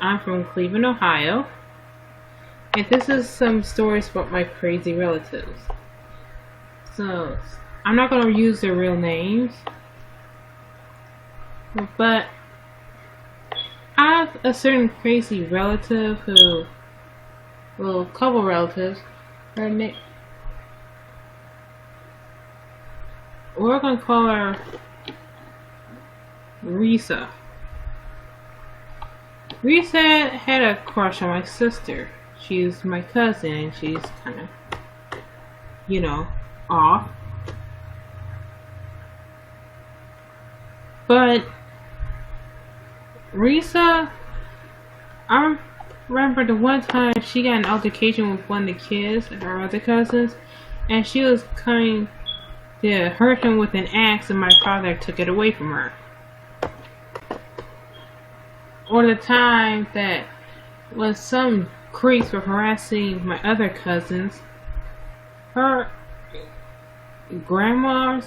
I'm from Cleveland, Ohio, and this is some stories about my crazy relatives. So, I'm not going to use their real names, but I have a certain crazy relative who, well, a couple relatives, we're going to call her Risa. Risa had a crush on my sister. She's my cousin and she's kind of, off. But Risa, I remember the one time she got an altercation with one of the kids, her other cousins, and she was coming to hurt him with an axe and my father took it away from her. Or the time that when some creeps were harassing my other cousins, her grandma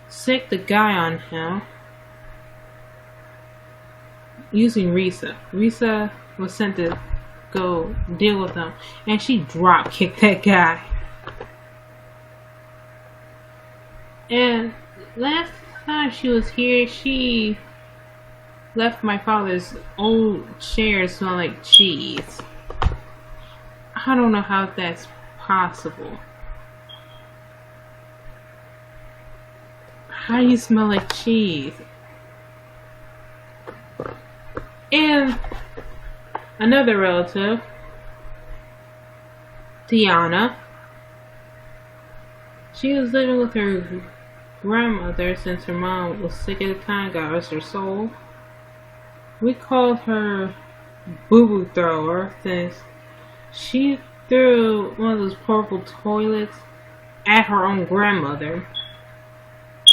sicked the guy on him using Risa. Risa was sent to go deal with him, and she drop kicked that guy. And last time she was here, she left my father's old chair smell like cheese. I don't know how that's possible. How do you smell like cheese? And another relative, Tiana, she was living with her grandmother since her mom was sick at the time, God rest her soul. We called her Boo Boo Thrower since she threw one of those portable toilets at her own grandmother.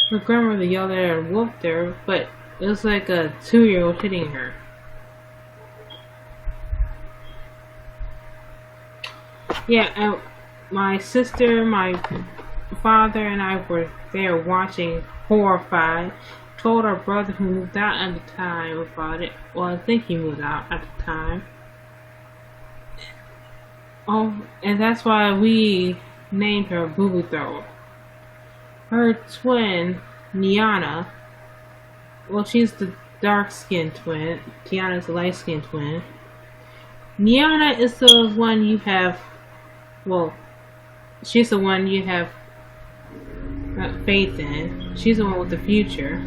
Her grandmother yelled at her and whooped her, but it was like a 2-year-old hitting her. Yeah, and my sister, my father, and I were there watching, horrified. Told our brother who moved out at the time about it. Well, I think he moved out at the time. Oh, and that's why we named her Boo Boo Thrower. Her twin, Niana, well, she's the dark-skinned twin. Tiana's the light-skinned twin. Niana is the one you have, well, she's the one you have faith in. She's the one with the future.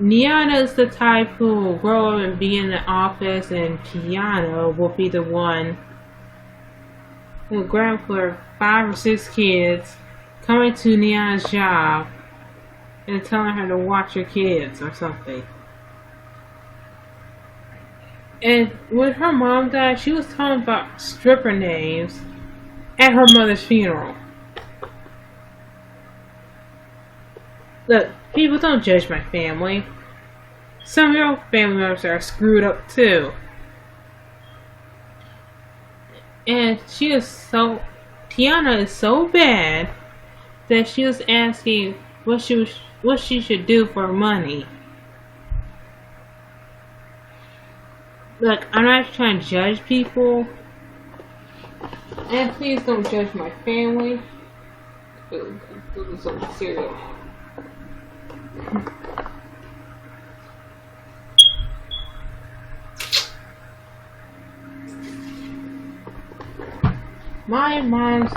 Niana is the type who will grow up and be in the office, and Tiana will be the one who will grab for 5 or 6 kids, coming to Niana's job and telling her to watch her kids or something. And when her mom died, she was talking about stripper names at her mother's funeral. Look, people, don't judge my family. Some of your family members are screwed up too. And Tiana is so bad that she was asking what she should do for money. Look, I'm not trying to judge people. And please don't judge my family. Some cereal. My mom's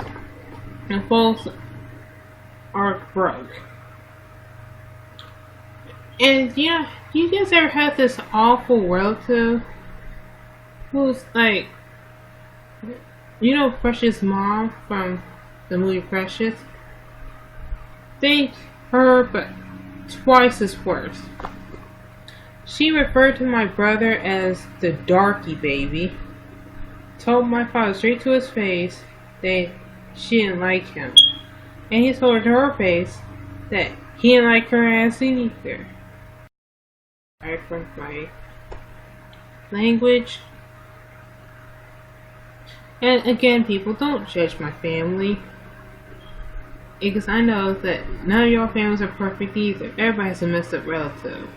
and folks are broke. And yeah, you guys ever had this awful relative who's like, Precious' mom from the movie Precious? Think her, but twice as worse. She referred to my brother as the darky baby. Told my father straight to his face that she didn't like him. And he told her to her face that he didn't like her ass either. Sorry for my language. And again, people, don't judge my family. Because I know that none of your families are perfect either. Everybody has a messed up relative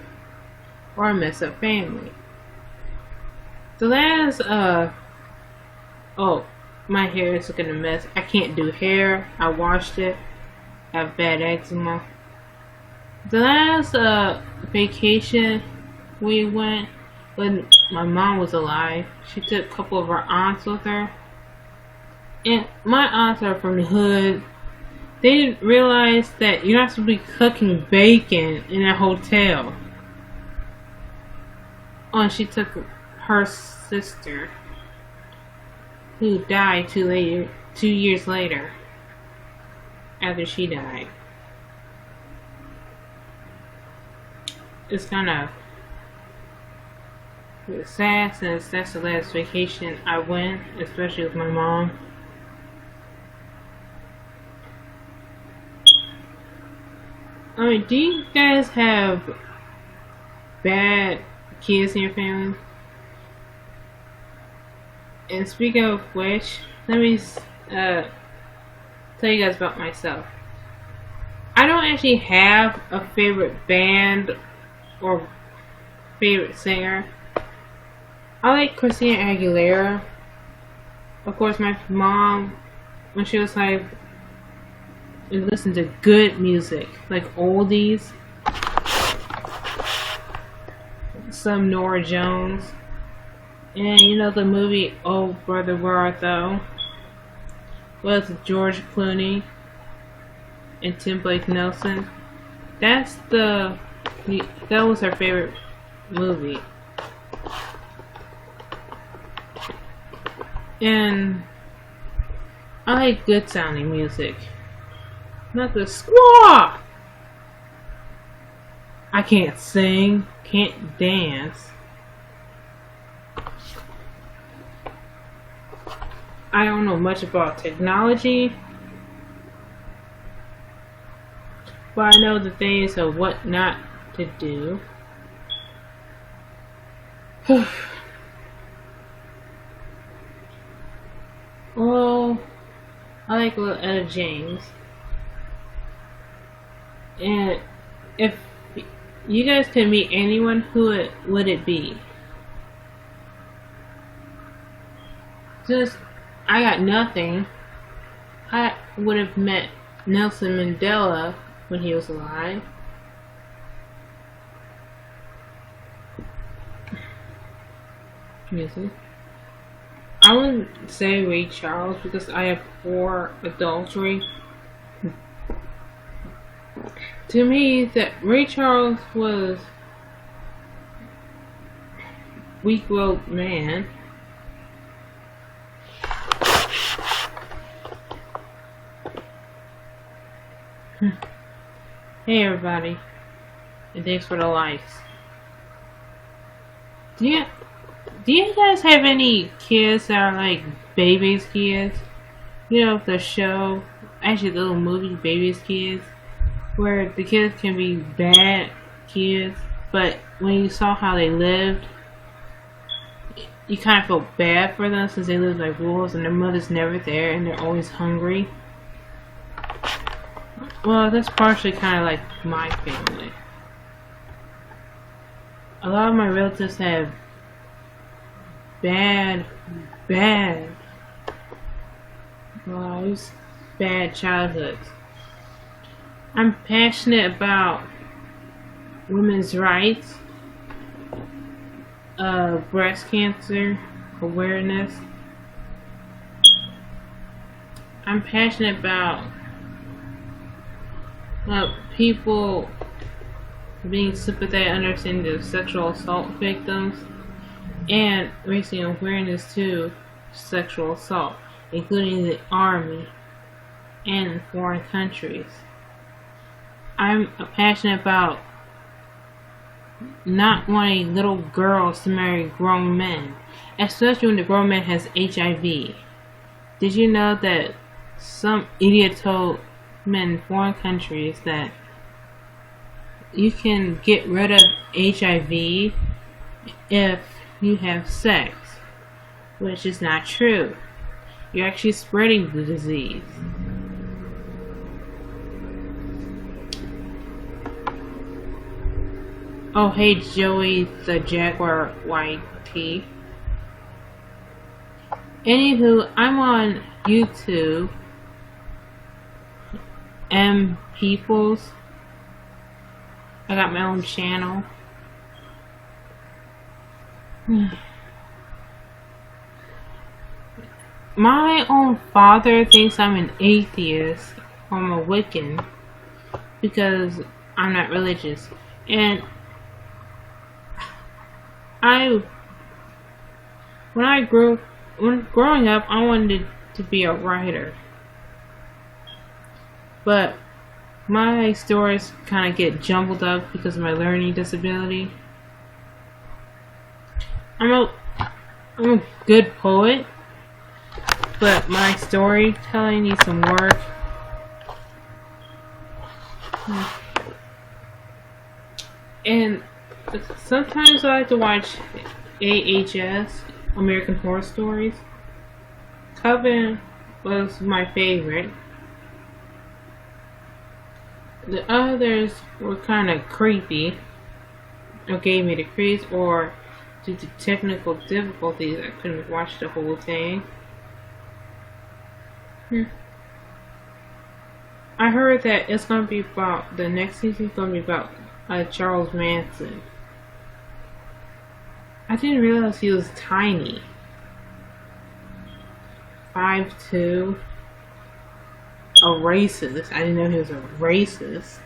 or a messed up family. The last, oh, my hair is looking a mess. I can't do hair. I washed it. I have bad eczema. The last, vacation we went when my mom was alive, she took a couple of our aunts with her. And my aunts are from the hood. They didn't realize that you're not supposed to be cooking bacon in a hotel. Oh, and she took her sister, who died 2 years later, after she died. It's kind of sad since that's the last vacation I went, especially with my mom. I mean, do you guys have bad kids in your family? And speaking of which, let me tell you guys about myself. I don't actually have a favorite band or favorite singer. I like Christina Aguilera. Of course, my mom, when she was like, we listened to good music, like oldies, some Nora Jones, and you know the movie Oh Brother Where Art Thou with George Clooney and Tim Blake Nelson. That was her favorite movie. And I like good sounding music. Not the squaw! I can't sing, can't dance. I don't know much about technology, but I know the things of what not to do. Well, I like a little Etta James. And if you guys could meet anyone, who would it be? Since I got nothing, I would have met Nelson Mandela when he was alive. Music. I wouldn't say Ray Charles because I abhor adultery. To me, that Ray Charles was weak-willed man. Hey everybody, and thanks for the likes. Do you guys have any kids that are like Baby's Kids? You know, the show, actually the little movie Baby's Kids, where the kids can be bad kids, but when you saw how they lived, you kind of felt bad for them since they lived like wolves and their mother's never there and they're always hungry. Well, that's partially kind of like my family. A lot of my relatives have bad lives, bad childhoods. I'm passionate about women's rights, breast cancer awareness. I'm passionate about people being sympathetic, understanding of sexual assault victims, and raising awareness to sexual assault, including the army and in foreign countries. I'm passionate about not wanting little girls to marry grown men, especially when the grown man has HIV. Did you know that some idiot told men in foreign countries that you can get rid of HIV if you have sex, which is not true. You're actually spreading the disease. Oh, hey, Joey the Jaguar YT. Anywho, I'm on YouTube. M Peoples. I got my own channel. My own father thinks I'm an atheist or I'm a Wiccan because I'm not religious. And when growing up, I wanted to be a writer. But my stories kind of get jumbled up because of my learning disability. I'm a good poet, but my storytelling needs some work. And sometimes I like to watch AHS, American Horror Stories. Coven was my favorite. The others were kind of creepy, or gave me the creeps, or due to technical difficulties, I couldn't watch the whole thing. I heard that it's going to be about, the next season is going to be about Charles Manson. I didn't realize he was tiny. 5'2". A racist. I didn't know he was a racist.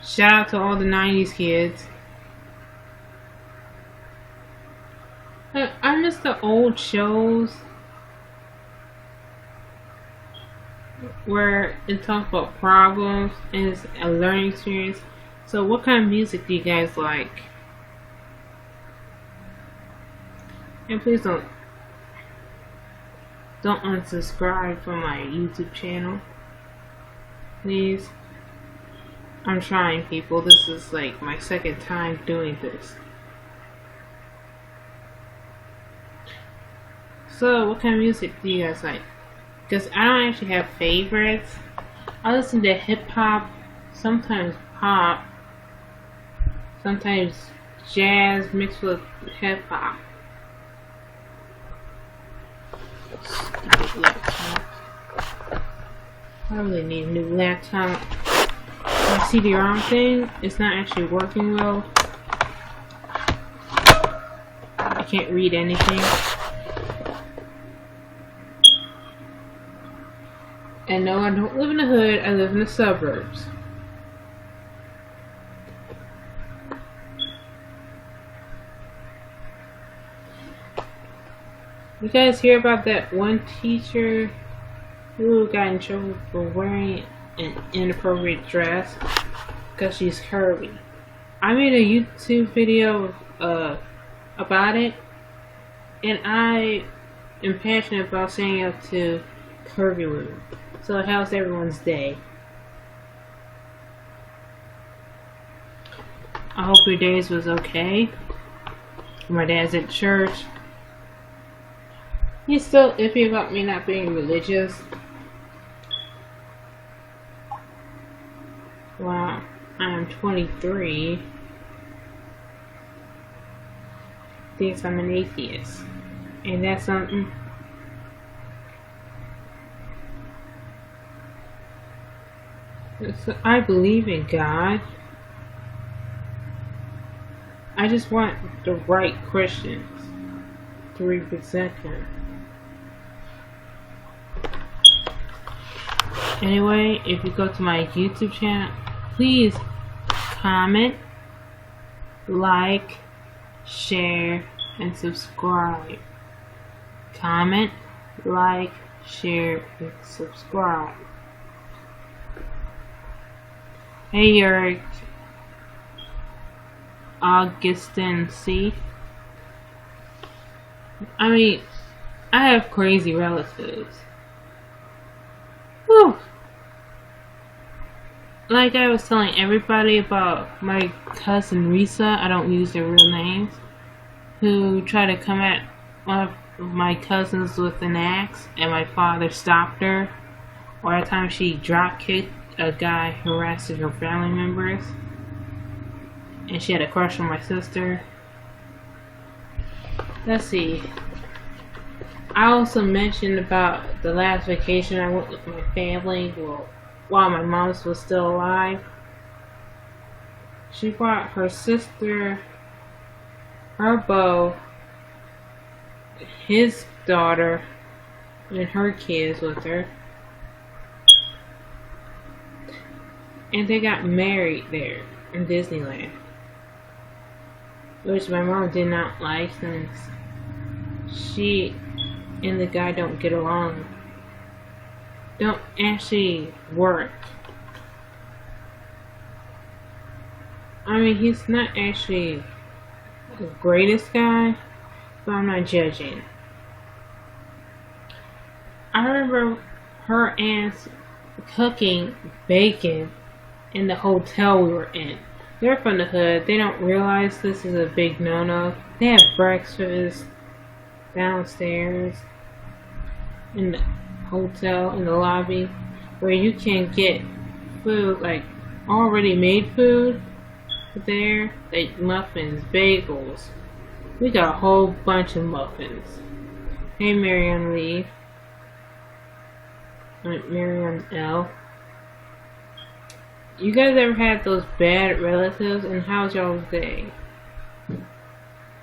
Shout out to all the 90s kids. I miss the old shows where it talks about problems and it's a learning experience. So what kind of music do you guys like? And please don't unsubscribe from my YouTube channel. Please. I'm trying, people. This is like my second time doing this. So, what kind of music do you guys like? Because I don't actually have favorites. I listen to hip hop, sometimes pop, sometimes jazz mixed with hip hop. Laptop. I really need a new laptop. My CD-ROM thing is not actually working well. I can't read anything. And no, I don't live in the hood, I live in the suburbs. You guys hear about that one teacher who got in trouble for wearing an inappropriate dress because she's curvy? I made a YouTube video about it, and I am passionate about standing up to curvy women. So how's everyone's day? I hope your days was okay. My dad's at church. He's still iffy about me not being religious. Wow, I'm 23. Thinks I'm an atheist. Ain't that something? So I believe in God. I just want the right Christians to represent Him. Anyway, if you go to my YouTube channel, please comment, like, share, and subscribe. Comment, like, share, and subscribe. Hey, you're Augustin C. I mean, I have crazy relatives. Whew. Like I was telling everybody about my cousin Risa, I don't use their real names, who tried to come at one of my cousins with an axe, and my father stopped her. Or at times she drop kicked a guy harassing her family members, and she had a crush on my sister. Let's see. I also mentioned about the last vacation I went with my family, well, while my mom was still alive. She brought her sister, her beau, his daughter, and her kids with her. And they got married there in Disneyland, which my mom did not like since she and the guy don't get along, don't actually work. I mean, he's not actually the greatest guy, but I'm not judging. I remember her aunts cooking bacon in the hotel we were in. They're from the hood. They don't realize this is a big no-no. They have breakfast downstairs in the hotel, in the lobby, where you can get food, like already made food there, like muffins, bagels. We got a whole bunch of muffins. Hey, Marianne Lee. Marianne L. You guys ever had those bad relatives, and how's y'all's day?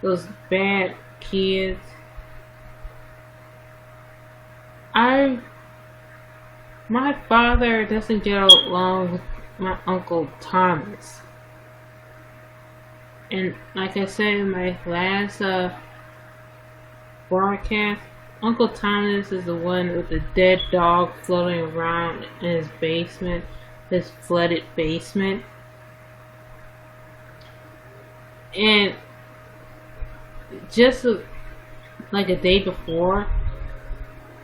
Those bad kids. My father doesn't get along with my Uncle Thomas. And like I said in my last broadcast, Uncle Thomas is the one with the dead dog floating around in his basement, his flooded basement. And just like a day before,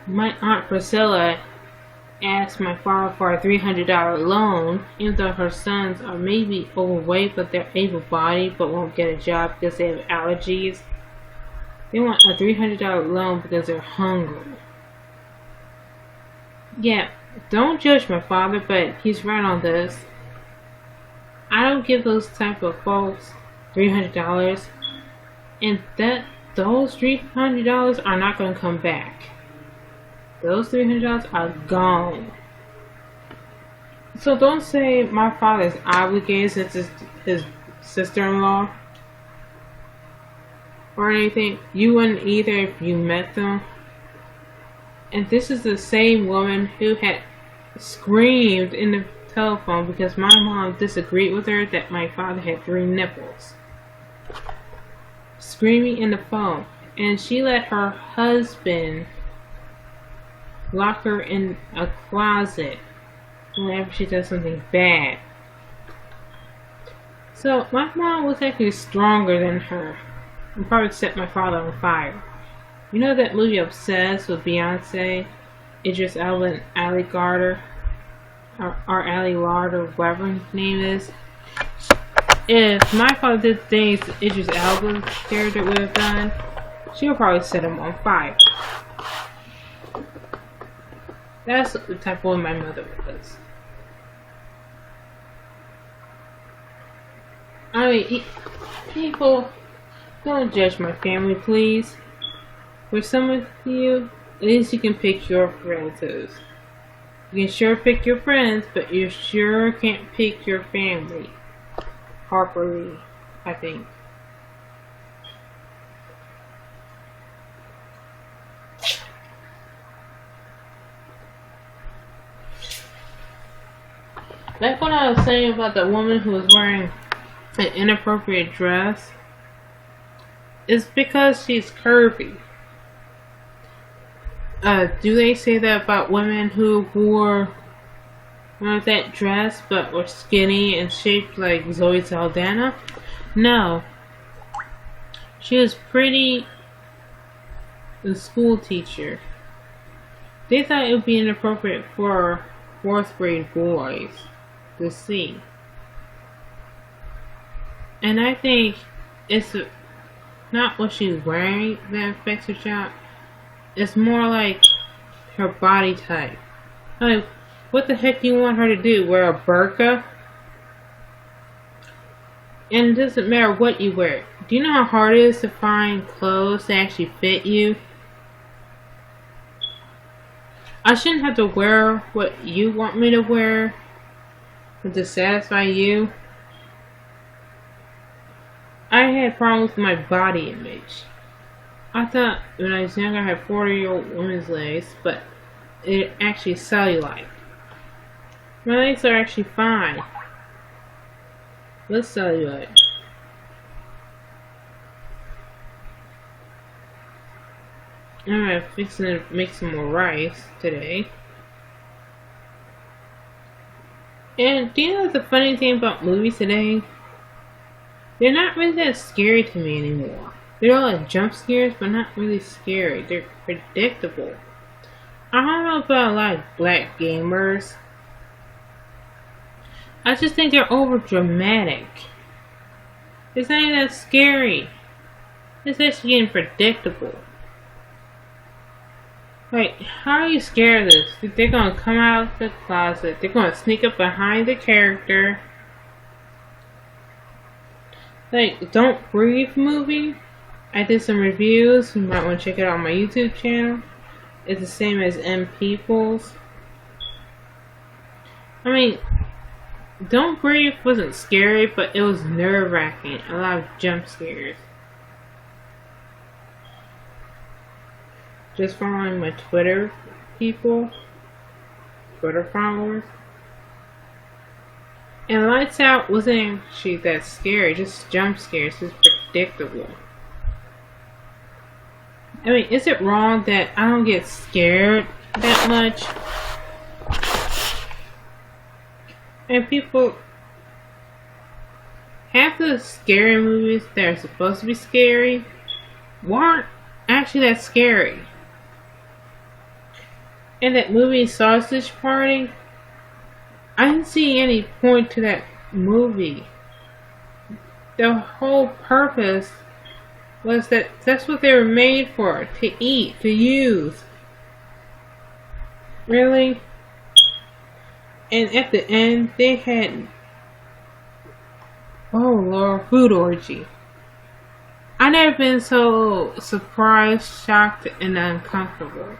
my Aunt Priscilla asked my father for a $300 loan, even though her sons are maybe overweight but they're able-bodied but won't get a job because they have allergies. They want a $300 loan because they're hungry. Yeah, don't judge my father, but he's right on this. I don't give those type of folks $300, and those $300 are not going to come back. Those $300 are gone. So don't say my father is obligated since it's his sister-in-law or anything. You wouldn't either if you met them. And this is the same woman who had screamed in the telephone because my mom disagreed with her that my father had 3 nipples. Screaming in the phone. And she let her husband lock her in a closet whenever she does something bad. So my mom was actually stronger than her and probably set my father on fire. You know that movie Obsessed with Beyonce, Idris Elba and Ali Garter, or Ali Larder, whatever his name is? If my father did things Idris Elba's character would have done, she would probably set him on fire. That's the type of woman my mother was. I mean, people, don't judge my family, please. For some of you, at least you can pick your relatives. You can sure pick your friends, but you sure can't pick your family. Harper Lee, I think. Like what I was saying about the woman who was wearing an inappropriate dress, it's because she's curvy. Do they say that about women who wore that dress but were skinny and shaped like Zoe Saldana? No. She was pretty, a school teacher. They thought it would be inappropriate for 4th grade boys to see. And I think it's not what she's wearing that affects her job. It's more like her body type. Like, What the heck do you want her to do? Wear a burqa? And it doesn't matter what you wear. Do you know how hard it is to find clothes that actually fit you? I shouldn't have to wear what you want me to wear to satisfy you. I had problems with my body image. I thought when I was younger I had 40-year-old woman's legs, but it actually cellulite. My legs are actually fine. Let's cellulite. I'm fixing to make some more rice today. And do you know the funny thing about movies today? They're not really that scary to me anymore. They're all like jump scares, but not really scary. They're predictable. I don't know about a lot of black gamers. I just think they're over dramatic. It's not even that scary. It's actually getting predictable. Like, how are you scared of this? They're gonna come out of the closet. They're gonna sneak up behind the character. Like, Don't Breathe movie. I did some reviews. You might want to check it out on my YouTube channel. It's the same as M People's. I mean, Don't Breathe wasn't scary, but it was nerve-wracking. A lot of jump scares. Just following my Twitter people, Twitter followers. And Lights Out wasn't actually that scary, just jump scares, just predictable. I mean, is it wrong that I don't get scared that much? And people, half the scary movies that are supposed to be scary weren't actually that scary. And that movie Sausage Party, I didn't see any point to that movie. The whole purpose was that that's what they were made for, to eat, to use. Really? And at the end, they had, oh Lord, food orgy. I never been so surprised, shocked, and uncomfortable.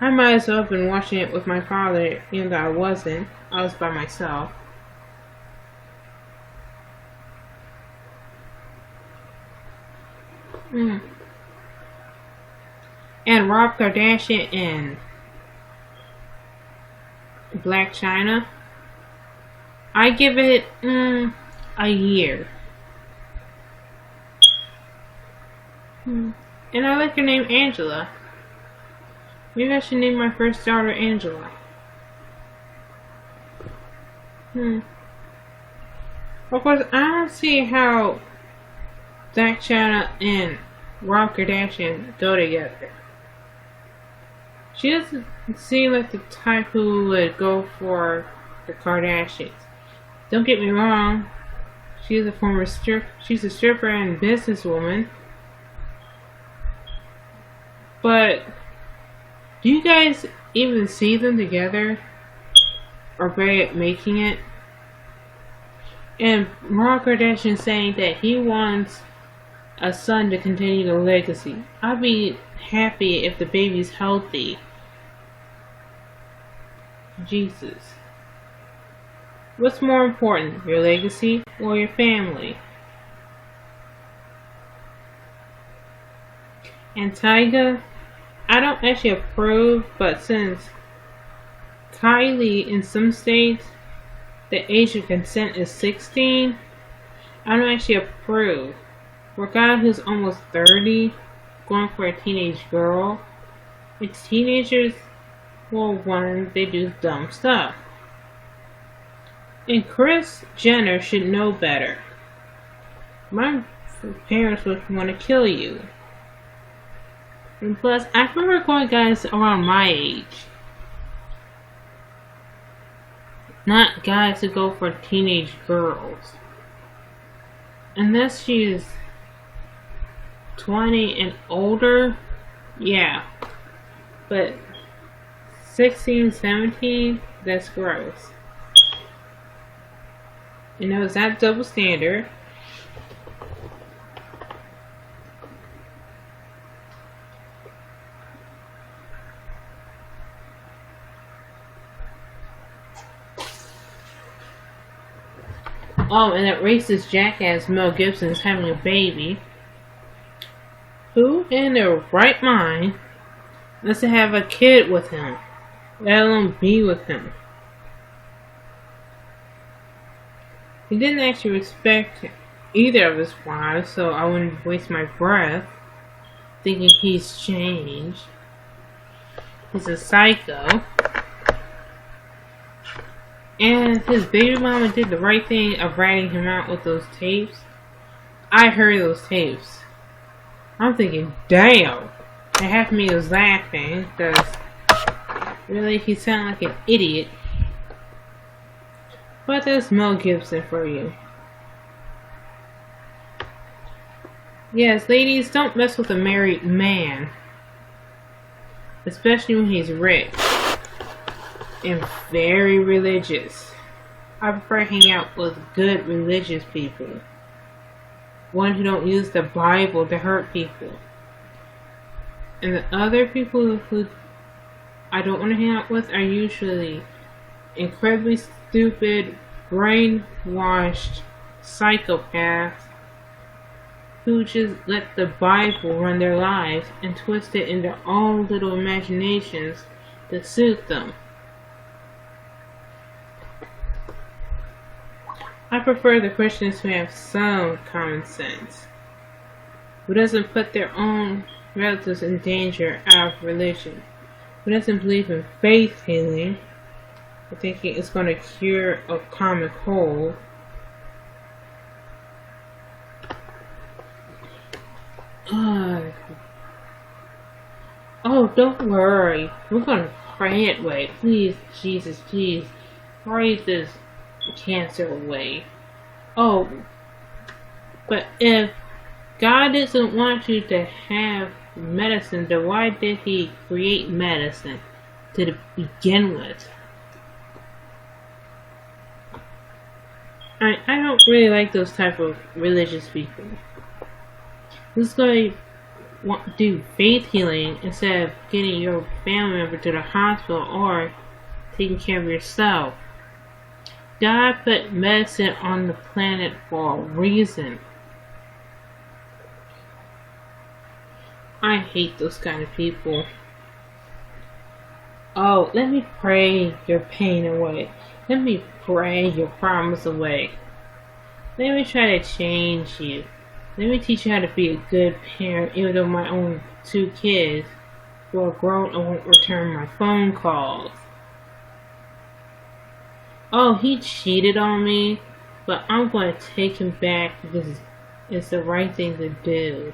I might as well have been watching it with my father, even though I wasn't. I was by myself. And Rob Kardashian and Black China, I give it a year. And I like her name Angela. Maybe I should name my first daughter Angela. Of course, I don't see how Black China and Rob Kardashian go together. She doesn't seem like the type who would go for the Kardashians. Don't get me wrong. She's a former she's a stripper and businesswoman. But do you guys even see them together? Or better at making it? And Rob Kardashian saying that he wants a son to continue the legacy. I'd be happy if the baby's healthy. Jesus. What's more important, your legacy or your family? And Tyga, I don't actually approve, but since Kylie in some states, the age of consent is 16, I don't actually approve. For a guy who's almost 30, going for a teenage girl, it's teenagers, well, one, they do dumb stuff. And Kris Jenner should know better. My parents would want to kill you. And plus, I prefer going guys around my age. Not guys who go for teenage girls. Unless she's 20 and older, yeah. But 16, 17, that's gross. You know, it's not double standard. Oh, and that racist jackass Mel Gibson is having a baby. Who in their right mind wants to have a kid with him, let alone be with him? He didn't actually respect either of his wives, so I wouldn't waste my breath thinking he's changed. He's a psycho. And his baby mama did the right thing of ratting him out with those tapes. I heard those tapes. I'm thinking, damn. And half of me was laughing because really he sounded like an idiot. But that's Mel Gibson for you. Yes, ladies, don't mess with a married man. Especially when he's rich. And very religious. I prefer hanging out with good religious people. One who don't use the Bible to hurt people. And the other people who I don't want to hang out with are usually incredibly stupid, brainwashed psychopaths who just let the Bible run their lives and twist it into all little imaginations to suit them. I prefer the Christians who have some common sense, who doesn't put their own relatives in danger out of religion, who doesn't believe in faith healing, or thinking it's going to cure a common cold. Oh, don't worry. We're going to pray it away. Please, Jesus, please, pray this cancer away. Oh, but if God doesn't want you to have medicine, then why did He create medicine to begin with? I don't really like those type of religious people. Who's going to want to do faith healing instead of getting your family member to the hospital or taking care of yourself? God put medicine on the planet for a reason. I hate those kind of people. Oh, let me pray your pain away. Let me pray your problems away. Let me try to change you. Let me teach you how to be a good parent, even though my own 2 kids who are grown and won't return my phone calls. Oh, he cheated on me, but I'm going to take him back because it's the right thing to do.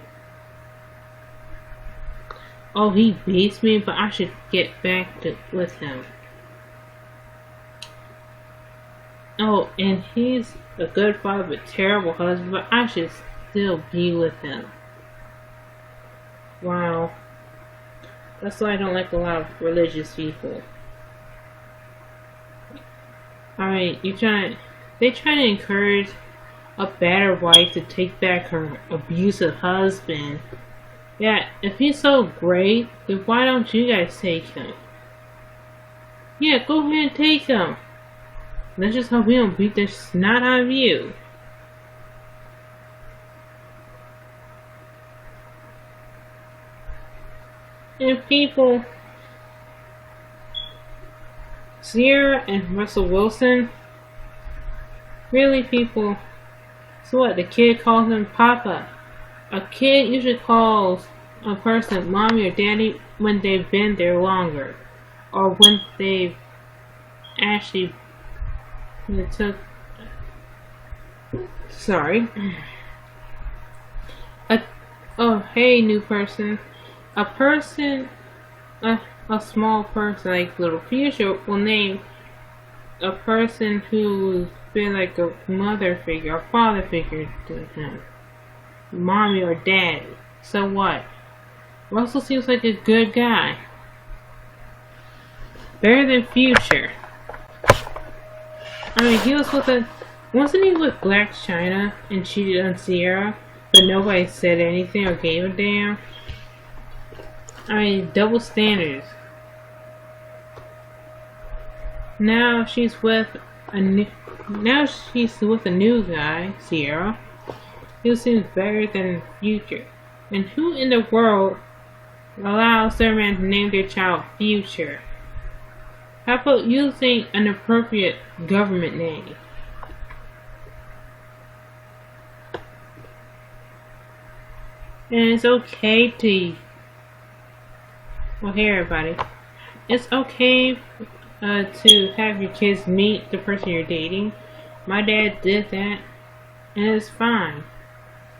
Oh, he beats me, but I should get back with him. Oh, and he's a good father but terrible husband, but I should still be with him. Wow. That's why I don't like a lot of religious people. Alright, they try to encourage a better wife to take back her abusive husband. Yeah, if he's so great, then why don't you guys take him? Yeah, go ahead and take him. Let's just hope we don't beat the snot out of you. And people, Sierra and Russell Wilson, really people, so what, the kid calls him Papa. A kid usually calls a person Mommy or Daddy when they've been there longer, or when they've actually oh, hey, new person. A person, a small person like Little Fuchsia will name a person who's been like a mother figure, a father figure to him. Mommy or Daddy. So what? Russell seems like a good guy. Better than Future. I mean, he was with wasn't he with Black China and cheated on Sierra, but nobody said anything or gave a damn? I mean, double standards. Now she's with a new guy, Sierra, who seems better than Future. And who in the world allows their man to name their child Future? How about using an appropriate government name? And it's okay to, well, hey everybody, it's okay to have your kids meet the person you're dating. My dad did that, and it's fine.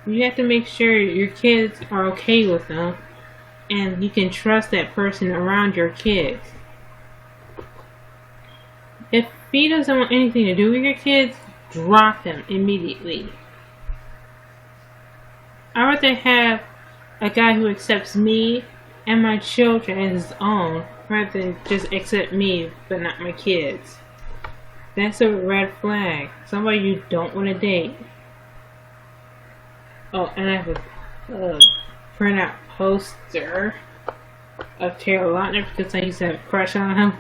You have to make sure your kids are okay with them, and you can trust that person around your kids. If he doesn't want anything to do with your kids, drop him immediately. I'd rather have a guy who accepts me and my children as his own, rather than just accept me but not my kids. That's a red flag. Somebody you don't want to date. Oh, and I have a printout poster of Taylor Lautner because I used to have a crush on him.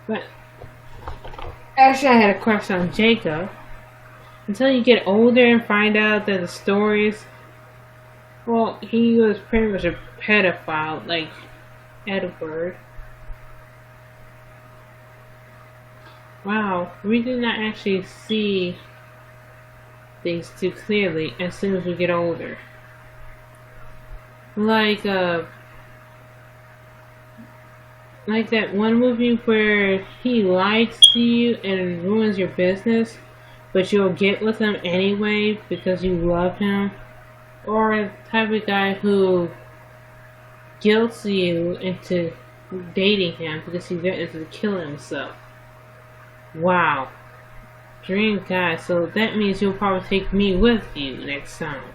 But actually, I had a crush on Jacob. Until you get older and find out that the stories, well, he was pretty much a pedophile, like Edward. Wow, we did not actually see things too clearly as soon as we get older. Like that one movie where he lies to you and ruins your business, but you'll get with him anyway because you love him. Or the type of guy who guilts you into dating him because he threatens to kill himself. Wow. Dream guy, so that means you'll probably take me with you next time.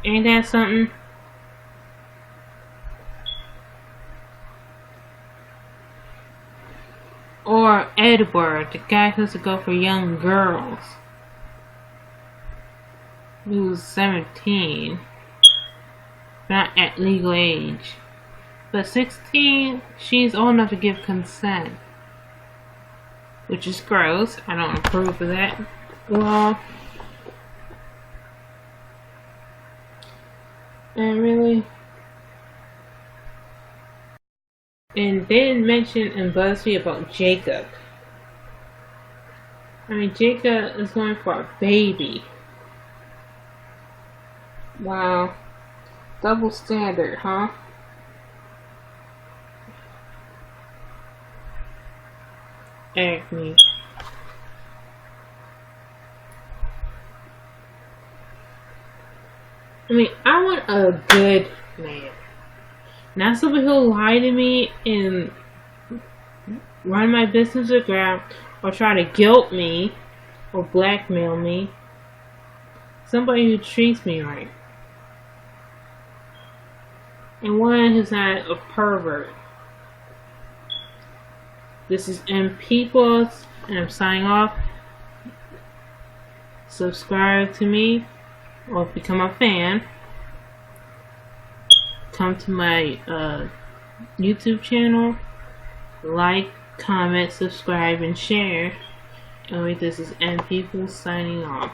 Ain't that something? Or Edward, the guy who's to go for young girls. Who's 17. Not at legal age. But 16, she's old enough to give consent. Which is gross. I don't approve of that law. And really... And they didn't mention in BuzzFeed about Jacob. I mean, Jacob is going for a baby. Wow. Double standard, huh? Acne. I mean, I want a good man. Not somebody who'll lie to me and run my business to ground or try to guilt me or blackmail me. Somebody who treats me right. And one who's not a pervert. This is M Peoples, and I'm signing off. Subscribe to me or become a fan. Come to my YouTube channel, like, comment, subscribe, and share. Anyway, this is M People signing off.